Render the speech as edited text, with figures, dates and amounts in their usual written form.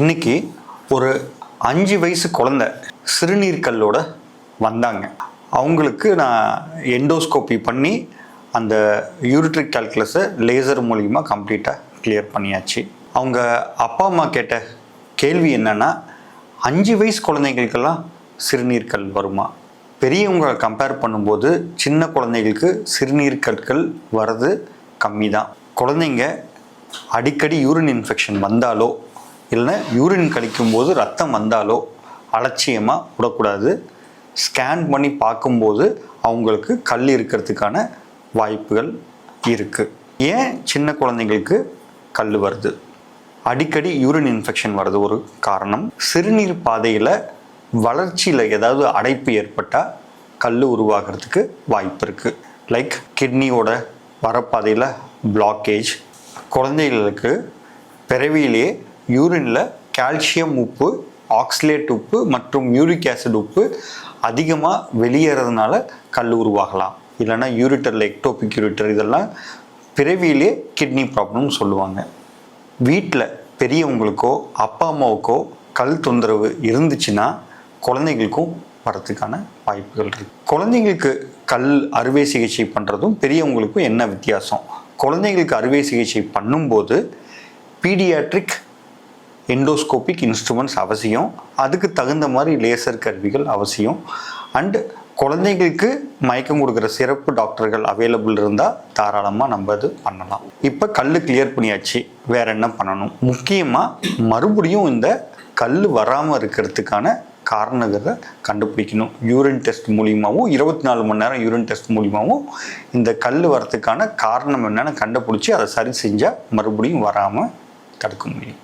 இன்னைக்கு ஒரு 5 வயசு குழந்தை சிறுநீர் கல்லோட வந்தாங்க. அவங்களுக்கு நான் எண்டோஸ்கோப்பி பண்ணி அந்த யூரிட்ரிக் கால்குலஸை லேசர் மூலிமா கம்ப்ளீட்டாக கிளியர் பண்ணியாச்சு. அவங்க அப்பா அம்மா கேட்ட கேள்வி என்னன்னா, 5 வயசு குழந்தைங்களுக்கெல்லாம் சிறுநீர் கல் வருமா? பெரியவங்க கம்பேர் பண்ணும்போது சின்ன குழந்தைகளுக்கு சிறுநீர் கற்கள் வர்றது கம்மி தான். குழந்தைங்க அடிக்கடி யூரின் இன்ஃபெக்ஷன் வந்தாலோ இல்லைன்னா யூரின் கழிக்கும்போது ரத்தம் வந்தாலோ அலட்சியமாக விடக்கூடாது. ஸ்கேன் பண்ணி பார்க்கும்போது அவங்களுக்கு கல் இருக்கிறதுக்கான வாய்ப்புகள் இருக்குது. ஏன் சின்ன குழந்தைங்களுக்கு கல் வருது? அடிக்கடி யூரின் இன்ஃபெக்ஷன் வர்றது ஒரு காரணம். சிறுநீர் பாதையில் வளர்ச்சியில் ஏதாவது அடைப்பு ஏற்பட்டால் கல் உருவாகிறதுக்கு வாய்ப்பு இருக்குது. லைக் கிட்னியோட வரப்பாதையில் பிளாக்கேஜ், குழந்தைகளுக்கு பிறவியிலே யூரினில் கால்சியம் உப்பு, ஆக்சலேட் உப்பு மற்றும் யூரிக் ஆசிட் உப்பு அதிகமாக வெளியேறதுனால கல் உருவாகலாம். இல்லைன்னா யூரிட்டரில் எக்டோபிக் யூரிட்டர், இதெல்லாம் பிறவியிலே கிட்னி ப்ராப்ளம்னு சொல்லுவாங்க. வீட்டில் பெரியவங்களுக்கோ அப்பா அம்மாவுக்கோ கல் தொந்தரவு இருந்துச்சுன்னா குழந்தைங்களுக்கும் வரத்துக்கான வாய்ப்புகள் இருக்குது. குழந்தைங்களுக்கு கல் அறுவை சிகிச்சை பண்ணுறதும் பெரியவங்களுக்கும் என்ன வித்தியாசம்? குழந்தைங்களுக்கு அறுவை சிகிச்சை பண்ணும்போது பீடியாட்ரிக் எண்டோஸ்கோபிக் இன்ஸ்ட்ருமெண்ட்ஸ் அவசியம். அதுக்கு தகுந்த மாதிரி லேசர் கருவிகள் அவசியம். அண்டு குழந்தைங்களுக்கு மயக்கம் கொடுக்குற சிறப்பு டாக்டர்கள் அவைலபிள் இருந்தால் தாராளமாக நம்ம அது பண்ணலாம். இப்போ கல் கிளியர் பண்ணியாச்சு, வேற என்ன பண்ணணும்? முக்கியமாக மறுபடியும் இந்த கல் வராமல் இருக்கிறதுக்கான காரணங்களை கண்டுபிடிக்கணும். யூரின் டெஸ்ட் மூலியமாகவும் 24 மணி நேரம் யூரின் டெஸ்ட் மூலியமாகவும் இந்த கல் வரத்துக்கான காரணம் என்னென்னு கண்டுபிடிச்சி அதை சரி செஞ்சால் மறுபடியும் வராமல் தடுக்க முடியும்.